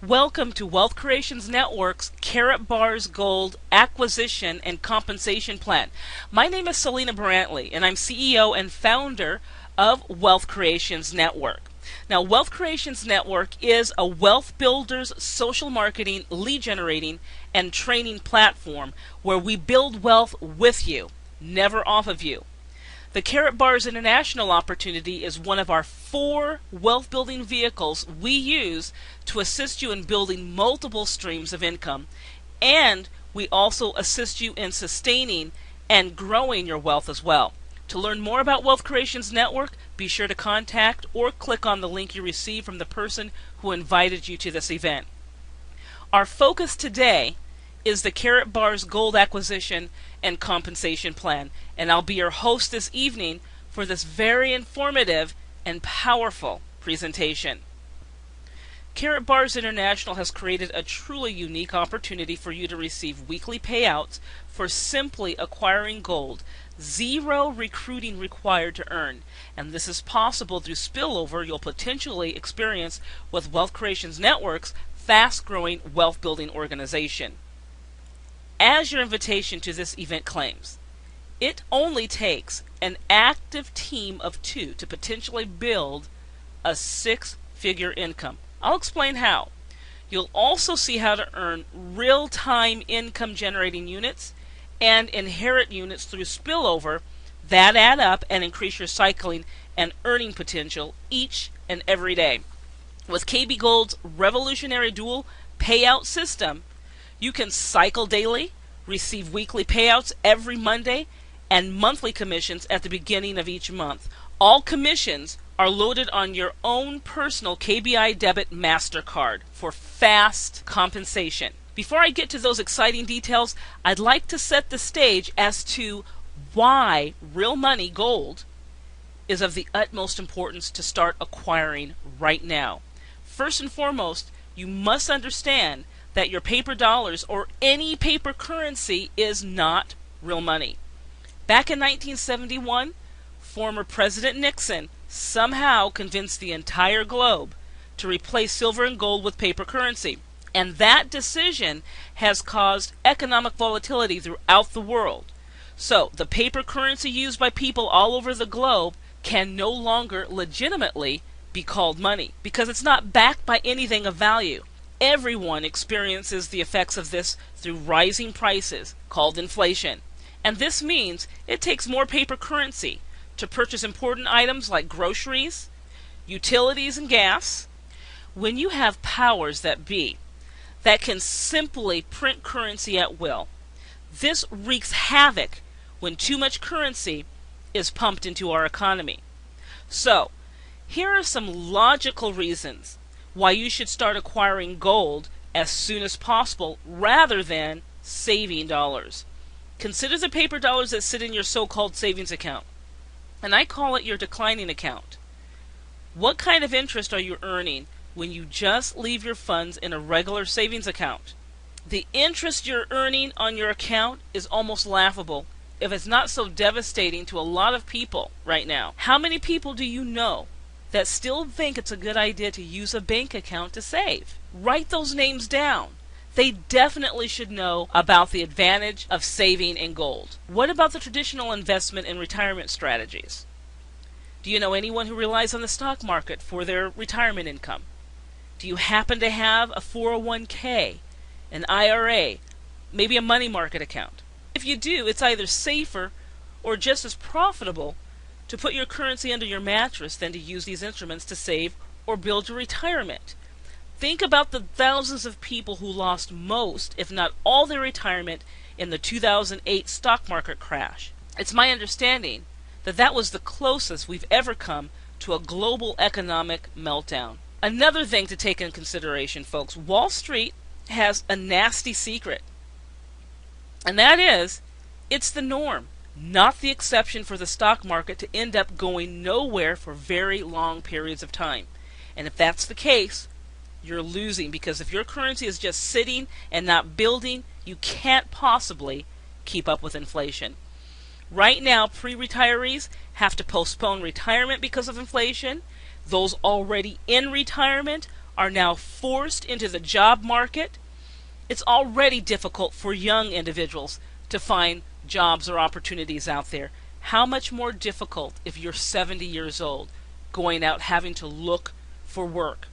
Welcome to Wealth Creations Network's Karatbars Gold Acquisition and Compensation Plan. My name is Selena Brantley, and I'm CEO and founder of Wealth Creations Network. Now, Wealth Creations Network is a wealth builders, social marketing, lead generating, and training platform where we build wealth with you, never off of you. The Karatbars International opportunity is one of our 4 wealth building vehicles we use to assist you in building multiple streams of income, and we also assist you in sustaining and growing your wealth as well. To learn more about Wealth Creations Network, be sure to contact or click on the link you received from the person who invited you to this event. Our focus today is the Karatbars Gold Acquisition and Compensation Plan, and I'll be your host this evening for this very informative and powerful presentation. Karatbars International has created a truly unique opportunity for you to receive weekly payouts for simply acquiring gold, 0 recruiting required to earn, and this is possible through spillover you'll potentially experience with Wealth Creations Network's fast-growing wealth-building organization. As your invitation to this event claims, it only takes an active team of 2 to potentially build a 6-figure income. I'll explain how. You'll also see how to earn real-time income generating units and inherit units through spillover that add up and increase your cycling and earning potential each and every day. With KB Gold's revolutionary dual payout system, you can cycle daily, receive weekly payouts every Monday, and monthly commissions at the beginning of each month. All commissions are loaded on your own personal KBI debit MasterCard for fast compensation. Before I get to those exciting details, I'd like to set the stage as to why real money gold is of the utmost importance to start acquiring right now. First and foremost, you must understand that your paper dollars or any paper currency is not real money. Back in 1971, former President Nixon somehow convinced the entire globe to replace silver and gold with paper currency, and that decision has caused economic volatility throughout the world. So the paper currency used by people all over the globe can no longer legitimately be called money because it's not backed by anything of value. Everyone experiences the effects of this through rising prices, called inflation. And this means it takes more paper currency to purchase important items like groceries, utilities, and gas. When you have powers that be that can simply print currency at will, this wreaks havoc when too much currency is pumped into our economy. So, here are some logical reasons why you should start acquiring gold as soon as possible rather than saving dollars. Consider the paper dollars that sit in your so-called savings account, and I call it your declining account. What kind of interest are you earning when you just leave your funds in a regular savings account? The interest you're earning on your account is almost laughable, if it's not so devastating to a lot of people right now. How many people do you know that still think it's a good idea to use a bank account to save? Write those names down. They definitely should know about the advantage of saving in gold. What about the traditional investment and retirement strategies? Do you know anyone who relies on the stock market for their retirement income? Do you happen to have a 401k, an IRA, maybe a money market account? If you do, it's either safer or just as profitable to put your currency under your mattress than to use these instruments to save or build your retirement. Think about the thousands of people who lost most, if not all, their retirement in the 2008 stock market crash. It's my understanding that that was the closest we've ever come to a global economic meltdown. Another thing to take in consideration, folks, Wall Street has a nasty secret, and that is it's the norm, not the exception, for the stock market to end up going nowhere for very long periods of time. And if that's the case, you're losing, because if your currency is just sitting and not building, you can't possibly keep up with inflation. Right now, pre-retirees have to postpone retirement because of inflation. Those already in retirement are now forced into the job market. It's already difficult for young individuals to find jobs or opportunities out there. How much more difficult if you're 70 years old, going out having to look for work?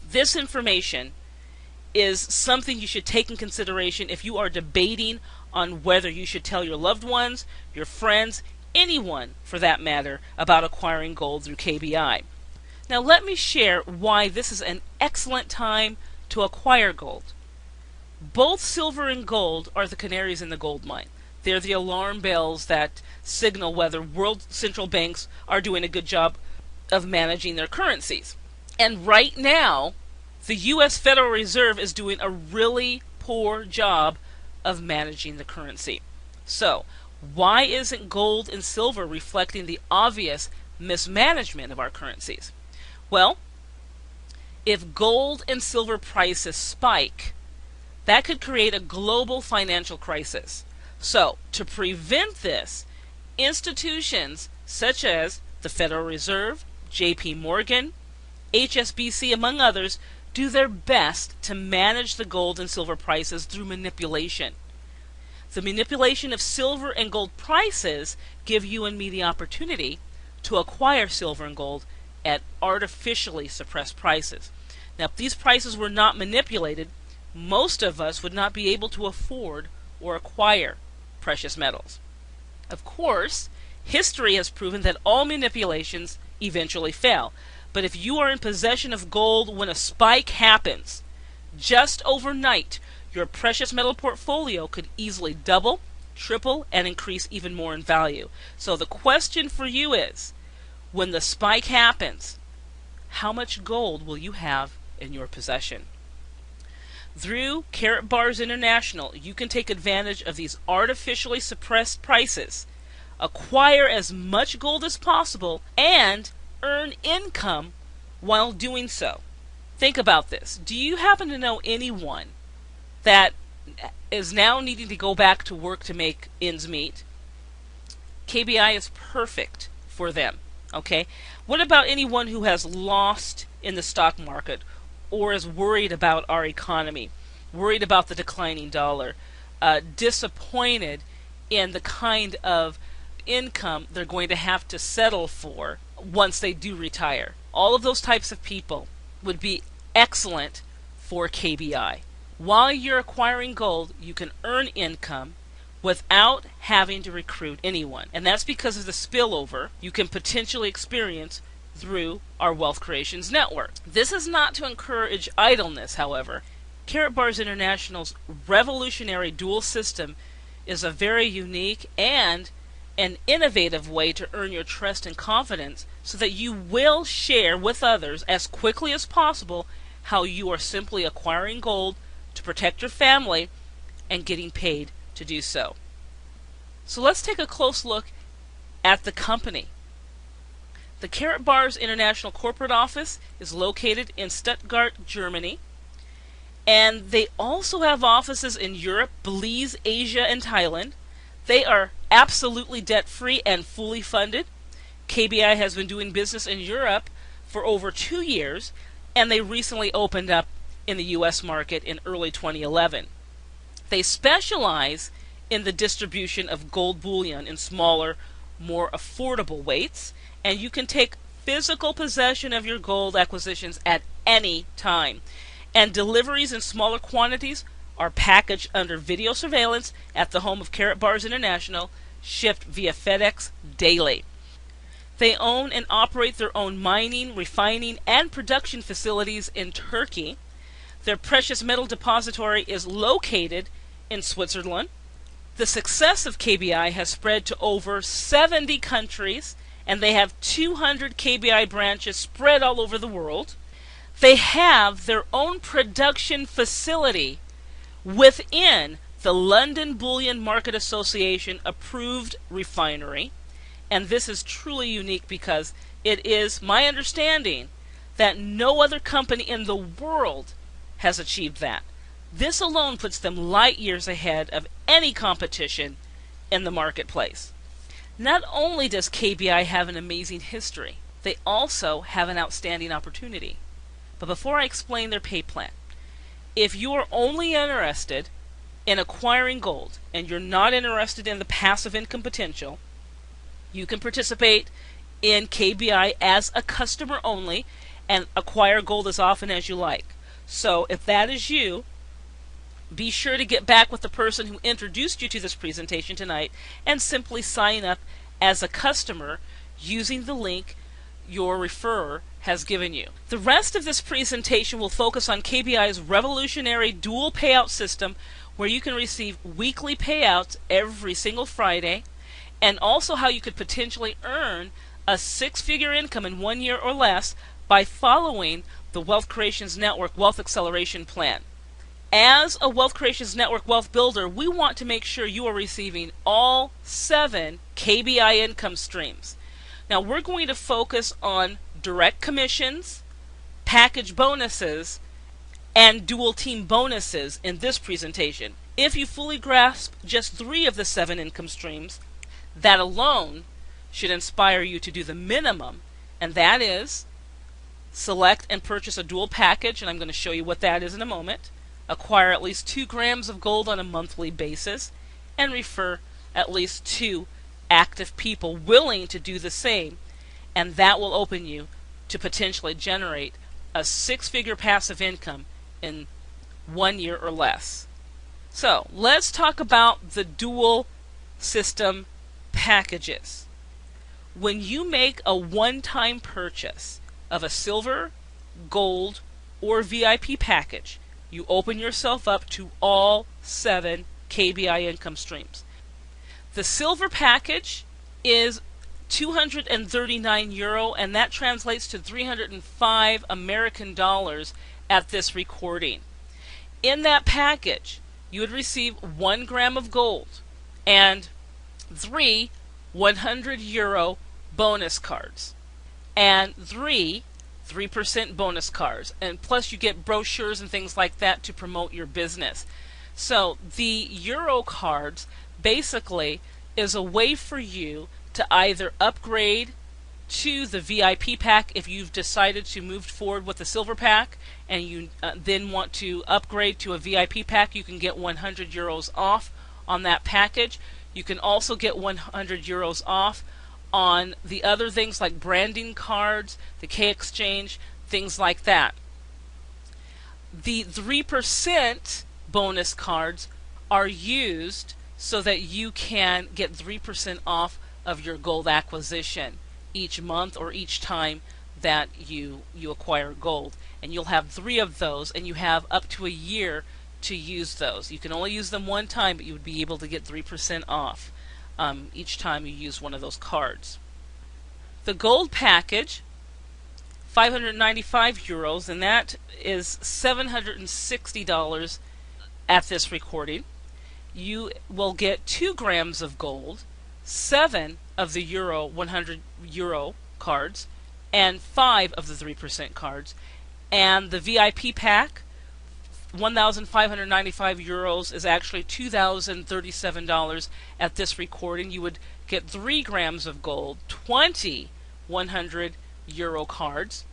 This information is something you should take in consideration if you are debating on whether you should tell your loved ones, your friends, anyone for that matter, about acquiring gold through KBI. Now let me share why this is an excellent time to acquire gold. Both silver and gold are the canaries in the gold mine. They're the alarm bells that signal whether world central banks are doing a good job of managing their currencies. And right now, the U.S. Federal Reserve is doing a really poor job of managing the currency. So, why isn't gold and silver reflecting the obvious mismanagement of our currencies? Well, if gold and silver prices spike, that could create a global financial crisis. So, to prevent this, institutions such as the Federal Reserve, J.P. Morgan, HSBC, among others, do their best to manage the gold and silver prices through manipulation. The manipulation of silver and gold prices give you and me the opportunity to acquire silver and gold at artificially suppressed prices. Now, if these prices were not manipulated, most of us would not be able to afford or acquire precious metals. Of course, history has proven that all manipulations eventually fail. But if you are in possession of gold when a spike happens, just overnight, your precious metal portfolio could easily double, triple, and increase even more in value. So the question for you is, when the spike happens, how much gold will you have in your possession? Through Karatbars International, you can take advantage of these artificially suppressed prices, acquire as much gold as possible, and earn income while doing so. Think about this. Do you happen to know anyone that is now needing to go back to work to make ends meet? KBI is perfect for them. Okay? What about anyone who has lost in the stock market or is worried about our economy, worried about the declining dollar, disappointed in the kind of income they're going to have to settle for once they do retire? All of those types of people would be excellent for KBI. While you're acquiring gold, you can earn income without having to recruit anyone. And that's because of the spillover you can potentially experience through our Wealth Creations Network. This is not to encourage idleness, however. Karatbars International's revolutionary dual system is a very unique and an innovative way to earn your trust and confidence so that you will share with others as quickly as possible how you are simply acquiring gold to protect your family and getting paid to do so. So let's take a close look at the company. The Karatbars International corporate office is located in Stuttgart, Germany, and they also have offices in Europe, Belize, Asia, and Thailand. They are absolutely debt-free and fully funded. KBI has been doing business in Europe for over 2 years, and they recently opened up in the U.S. market in early 2011. They specialize in the distribution of gold bullion in smaller, more affordable weights, and you can take physical possession of your gold acquisitions at any time. And deliveries in smaller quantities are packaged under video surveillance at the home of Karatbars International, shipped via FedEx daily. They own and operate their own mining, refining, and production facilities in Turkey. Their precious metal depository is located in Switzerland. The success of KBI has spread to over 70 countries, and they have 200 KBI branches spread all over the world. They have their own production facility within the London Bullion Market Association approved refinery, and this is truly unique because it is my understanding that no other company in the world has achieved that. This alone puts them light years ahead of any competition in the marketplace. Not only does KBI have an amazing history, they also have an outstanding opportunity. But before I explain their pay plan, if you are only interested in acquiring gold and you're not interested in the passive income potential, you can participate in KBI as a customer only and acquire gold as often as you like. So if that is you, be sure to get back with the person who introduced you to this presentation tonight and simply sign up as a customer using the link your referrer has given you. The rest of this presentation will focus on KBI's revolutionary dual payout system, where you can receive weekly payouts every single Friday, and also how you could potentially earn a six-figure income in 1 year or less by following the Wealth Creations Network Wealth Acceleration Plan. As a Wealth Creations Network Wealth Builder, we want to make sure you are receiving all 7 KBI income streams. Now, we're going to focus on direct commissions, package bonuses, and dual team bonuses in this presentation. If you fully grasp just 3 of the 7 income streams, that alone should inspire you to do the minimum, and that is select and purchase a dual package, and I'm going to show you what that is in a moment, acquire at least 2 grams of gold on a monthly basis, and refer at least 2 active people willing to do the same, and that will open you to potentially generate a 6-figure passive income in 1 year or less. So let's talk about the dual system packages. When you make a one-time purchase of a silver, gold, or VIP package, you open yourself up to all 7 KBI income streams. The silver package is €239, and that translates to 305 American dollars at this recording. In that package, you would receive 1 gram of gold and 3 €100 bonus cards and 3% bonus cards, and plus you get brochures and things like that to promote your business. So the Euro cards basically is a way for you to either upgrade to the VIP pack if you've decided to move forward with the silver pack and you then want to upgrade to a VIP pack. You can get €100 off on that package. You can also get €100 off on the other things like branding cards, the K Exchange, things like that. The 3% bonus cards are used so that you can get 3% off of your gold acquisition each month or each time that you acquire gold. And you'll have 3 of those, and you have up to a year to use those. You can only use them one time, but you would be able to get 3% off each time you use one of those cards. The gold package, €595, and that is $760 at this recording. You will get 2 grams of gold, 7 of the €100 cards, and 5 of the 3% cards. And the VIP pack, €1,595 is actually $2,037 at this recording. You would get 3 grams of gold, 20 €100 cards,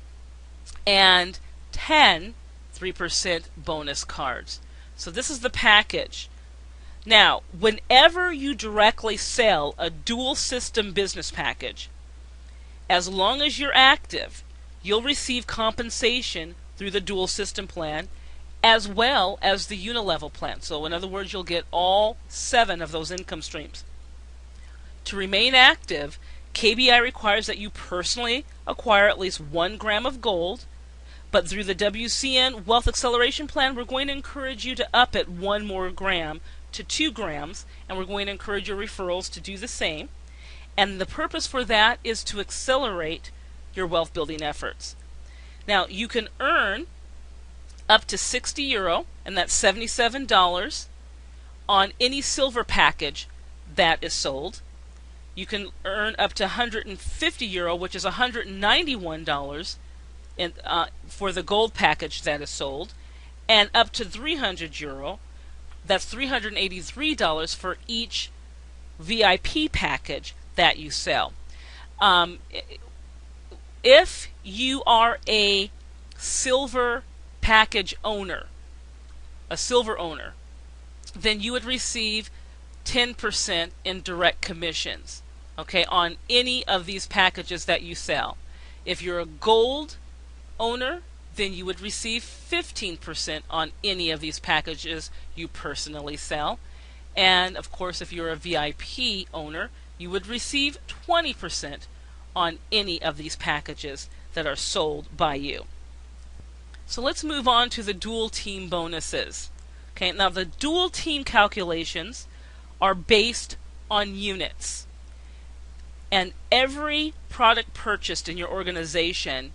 and 10 3% bonus cards. So this is the package. Now, whenever you directly sell a dual system business package, as long as you're active, you'll receive compensation through the dual system plan as well as the unilevel plan. So in other words, you'll get all 7 of those income streams. To remain active, KBI requires that you personally acquire at least 1 gram of gold, but through the WCN Wealth Acceleration Plan, we're going to encourage you to up it 1 more gram to 2 grams, and we're going to encourage your referrals to do the same. And the purpose for that is to accelerate your wealth building efforts. Now, you can earn up to €60, and that's $77 on any silver package that is sold. You can earn up to €150, which is $191 for the gold package that is sold, and up to €300, that's $383 for each VIP package that you sell. If you are a silver package owner, a silver owner, then you would receive 10% in direct commissions, okay, on any of these packages that you sell. If you're a gold owner, then you would receive 15% on any of these packages you personally sell. And of course, if you're a VIP owner, you would receive 20% on any of these packages that are sold by you. So let's move on to the dual team bonuses. Okay, now the dual team calculations are based on units. And every product purchased in your organization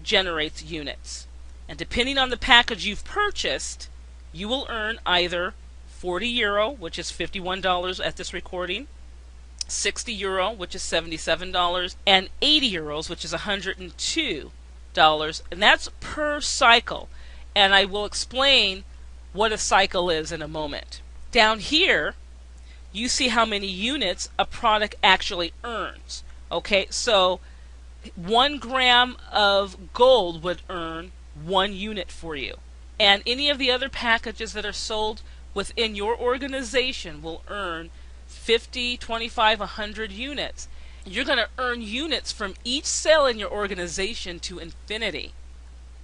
generates units. And depending on the package you've purchased, you will earn either €40, which is $51 at this recording, €60, which is $77, and €80, which is $102. And that's per cycle. And I will explain what a cycle is in a moment. Down here, you see how many units a product actually earns. Okay, so 1 gram of gold would earn 1 unit for you. And any of the other packages that are sold within your organization will earn 50, 25, 100 units. You're going to earn units from each sale in your organization to infinity.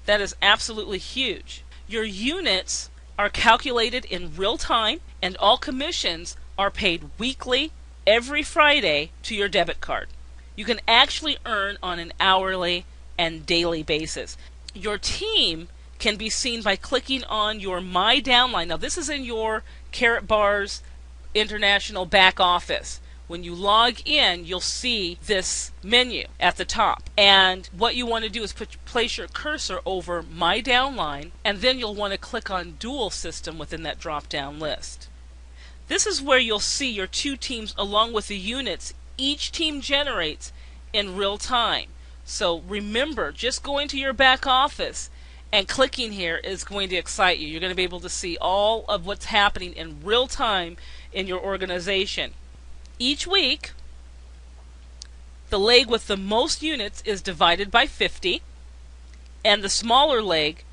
That is absolutely huge. Your units are calculated in real time, and all commissions are paid weekly, every Friday, to your debit card. You can actually earn on an hourly and daily basis. Your team can be seen by clicking on your My Downline. Now this is in your Karatbars International back office. When you log in, you'll see this menu at the top. And what you want to do is place your cursor over My Downline, and then you'll want to click on Dual System within that drop-down list. This is where you'll see your 2 teams along with the units each team generates in real time. So remember, just going to your back office and clicking here is going to excite you. You're going to be able to see all of what's happening in real time in your organization. Each week, the leg with the most units is divided by 50, and the smaller leg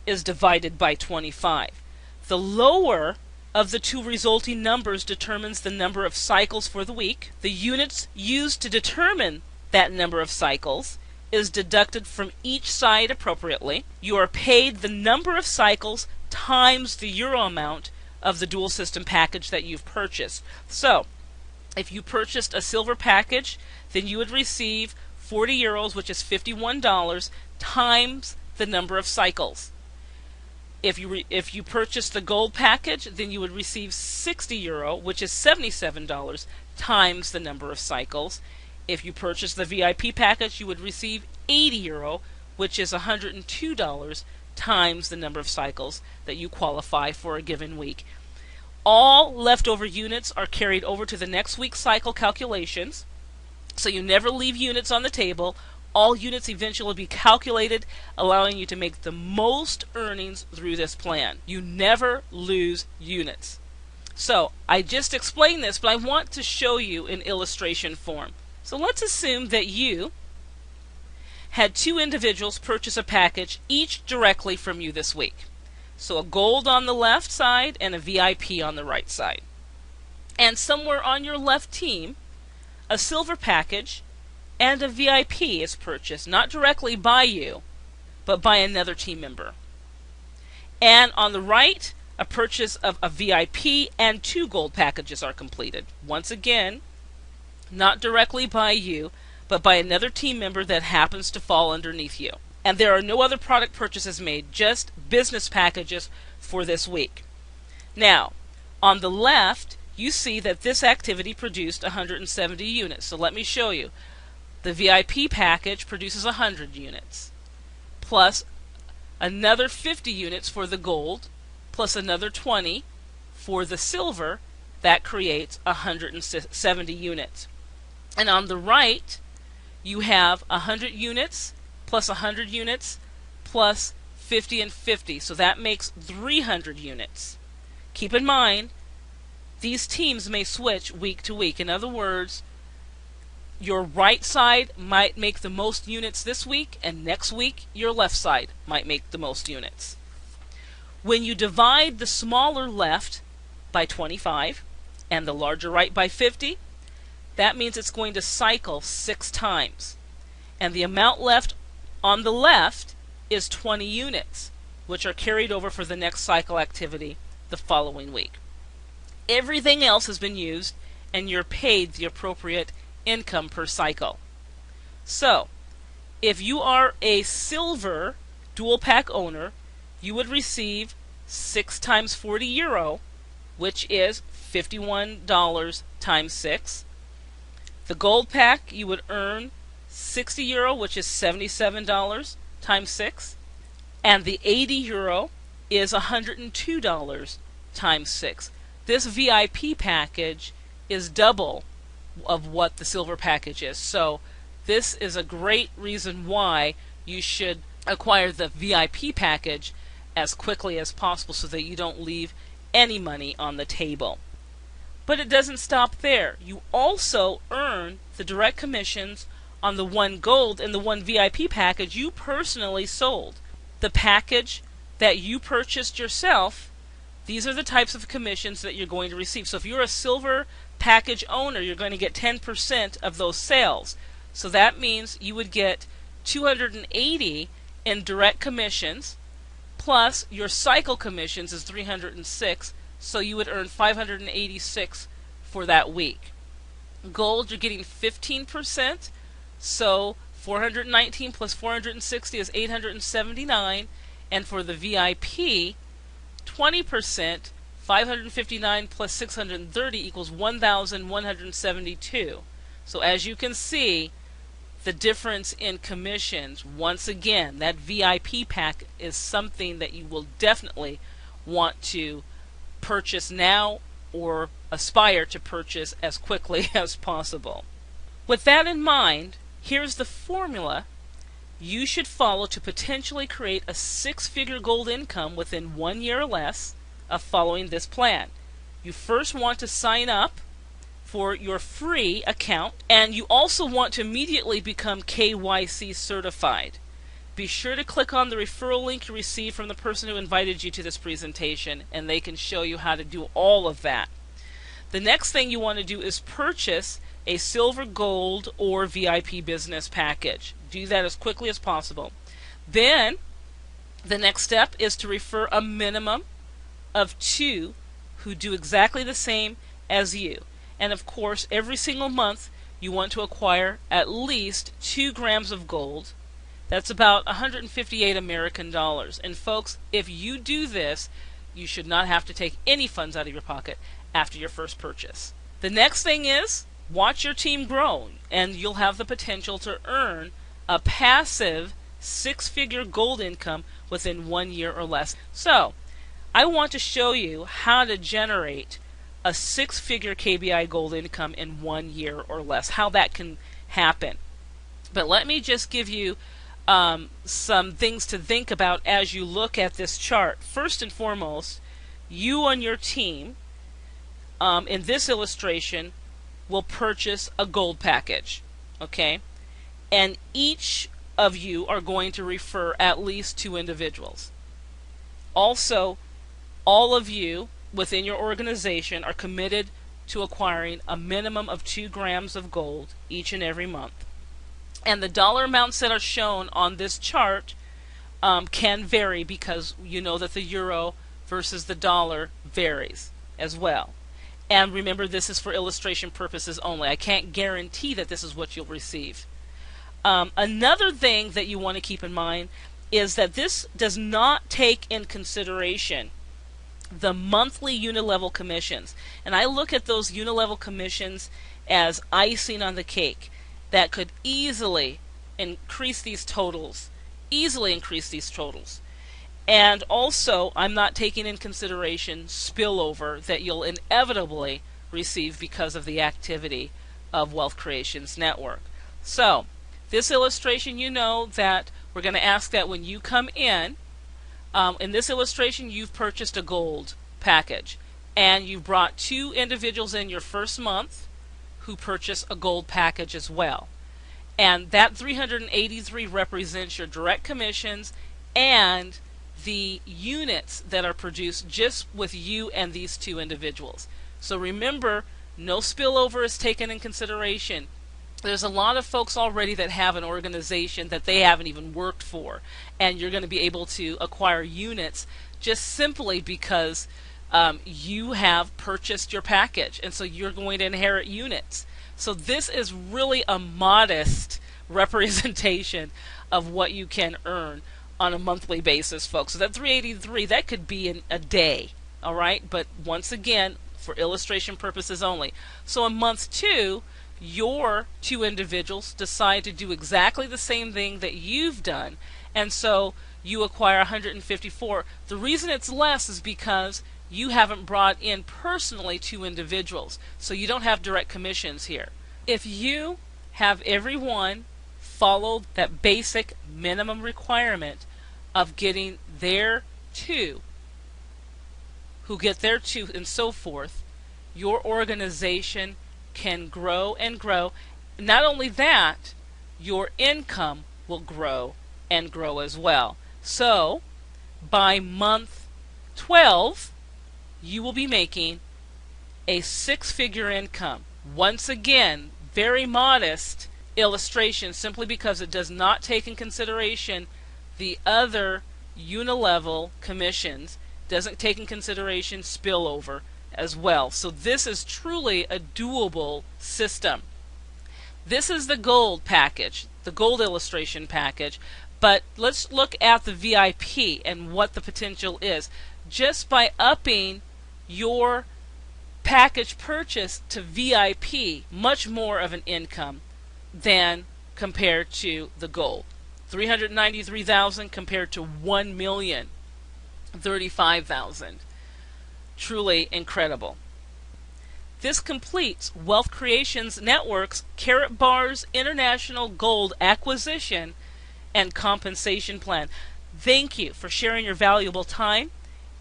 is divided by 25. The lower of the 2 resulting numbers determines the number of cycles for the week. The units used to determine that number of cycles is deducted from each side appropriately. You are paid the number of cycles times the euro amount of the dual system package that you've purchased. So, if you purchased a silver package, then you would receive €40, which is $51, times the number of cycles. If you purchased the gold package, then you would receive €60, which is $77, times the number of cycles. If you purchased the VIP package, you would receive €80, which is $102, times the number of cycles that you qualify for a given week. All leftover units are carried over to the next week's cycle calculations, so you never leave units on the table. All units eventually will be calculated, allowing you to make the most earnings through this plan. You never lose units. So I just explained this, but I want to show you in illustration form. So let's assume that you had 2 individuals purchase a package, each directly from you this week. So a gold on the left side and a VIP on the right side. And somewhere on your left team, a silver package and a VIP is purchased, not directly by you, but by another team member. And on the right, a purchase of a VIP and 2 gold packages are completed. Once again, not directly by you, but by another team member that happens to fall underneath you. And there are no other product purchases made, just business packages for this week. Now, on the left, you see that this activity produced 170 units. So let me show you. The VIP package produces 100 units, plus another 50 units for the gold, plus another 20 for the silver. That creates 170 units. And on the right, you have 100 units, plus 100 units, plus 50 and 50. So that makes 300 units. Keep in mind, these teams may switch week to week. In other words, your right side might make the most units this week, and next week your left side might make the most units. When you divide the smaller left by 25 and the larger right by 50, that means it's going to cycle 6 times. And the amount left on the left is 20 units, which are carried over for the next cycle activity the following week. Everything else has been used, and you're paid the appropriate income per cycle. So, if you are a silver dual pack owner, you would receive 6 times 40 euro, which is $51 times 6. The gold pack, you would earn 60 euro, which is $77 times 6. And the 80 euro is $102 times 6. This VIP package is double of what the silver package is. So this is a great reason why you should acquire the VIP package as quickly as possible so that you don't leave any money on the table. But it doesn't stop there. You also earn the direct commissions on the 1 gold and the 1 VIP package you personally sold. The package that you purchased yourself, these are the types of commissions that you're going to receive. So if you're a silver package owner, you're going to get 10% of those sales. So that means you would get 280 in direct commissions, plus your cycle commissions is 306, so you would earn 586 for that week. Gold, you're getting 15%, so 419 plus 460 is 879, and for the VIP, 20%, 559 plus 630 equals 1,172. So as you can see, the difference in commissions, once again, that VIP pack is something that you will definitely want to purchase now or aspire to purchase as quickly as possible. With that in mind, here's the formula you should follow to potentially create a 6-figure gold income within 1 year or less of following this plan. You first want to sign up for your free account, and you also want to immediately become KYC certified. Be sure to click on the referral link you received from the person who invited you to this presentation, and they can show you how to do all of that. The next thing you want to do is purchase a silver, gold, or VIP business package. Do that as quickly as possible. Then the next step is to refer a minimum of 2 who do exactly the same as you. And of course, every single month you want to acquire at least 2 grams of gold. That's about 158 American dollars. And folks, if you do this, you should not have to take any funds out of your pocket after your first purchase. The next thing is watch your team grow, and you'll have the potential to earn a passive 6-figure gold income within 1 year or less. So, I want to show you how to generate a 6-figure KBI gold income in 1 year or less, how that can happen. But let me just give you some things to think about as you look at this chart. First and foremost, you and your team, in this illustration, will purchase a gold package, okay? And each of you are going to refer at least 2 individuals. Also, all of you within your organization are committed to acquiring a minimum of 2 grams of gold each and every month. And the dollar amounts that are shown on this chart can vary, because you know that the euro versus the dollar varies as well. And remember, this is for illustration purposes only. I can't guarantee that this is what you'll receive. Another thing that you want to keep in mind is that this does not take in consideration the monthly unilevel commissions. And I look at those unilevel commissions as icing on the cake that could easily increase these totals. And also, I'm not taking in consideration spillover that you'll inevitably receive because of the activity of Wealth Creations Network. So, this illustration, you know that we're going to ask that when you come in this illustration, you've purchased a gold package, and you've brought 2 individuals in your first month, who purchase a gold package as well. And that 383 represents your direct commissions and the units that are produced just with you and these two individuals. So remember, no spillover is taken in consideration. There's a lot of folks already that have an organization that they haven't even worked for, and you're going to be able to acquire units just simply because you have purchased your package, and so you're going to inherit units. So this is really a modest representation of what you can earn on a monthly basis, folks. So that 383, that could be in a day, all right? But once again, for illustration purposes only. So in month 2, your two individuals decide to do exactly the same thing that you've done, and so you acquire 154. The reason it's less is because you haven't brought in personally two individuals, so you don't have direct commissions here. If you have everyone follow that basic minimum requirement of getting their two, who get their two, and so forth, your organization can grow and grow. Not only that, your income will grow and grow as well. So by month 12, you will be making a 6-figure income. Once again, very modest illustration, simply because it does not take in consideration the other unilevel commissions, doesn't take in consideration spillover as well. So this is truly a doable system. This is the gold package, the gold illustration package, but let's look at the VIP and what the potential is. Just by upping your package purchase to VIP, much more of an income than compared to the gold. 393,000 compared to 1,035,000. Truly incredible. This completes Wealth Creations Network's Karatbars International Gold Acquisition and Compensation Plan. Thank you for sharing your valuable time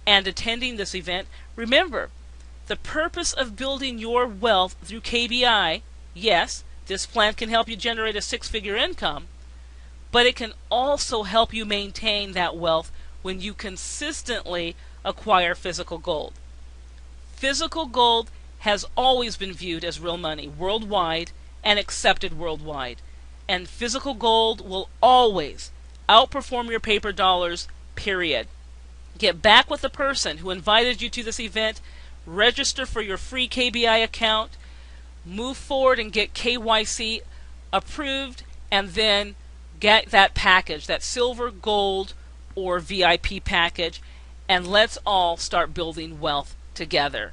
and attending this event. Remember, the purpose of building your wealth through KBI, yes, this plan can help you generate a 6-figure income, but it can also help you maintain that wealth when you consistently acquire physical gold. Physical gold has always been viewed as real money worldwide and accepted worldwide. And physical gold will always outperform your paper dollars, period. Get back with the person who invited you to this event, register for your free KBI account, move forward and get KYC approved, and then get that package, that silver, gold, or VIP package, and let's all start building wealth together.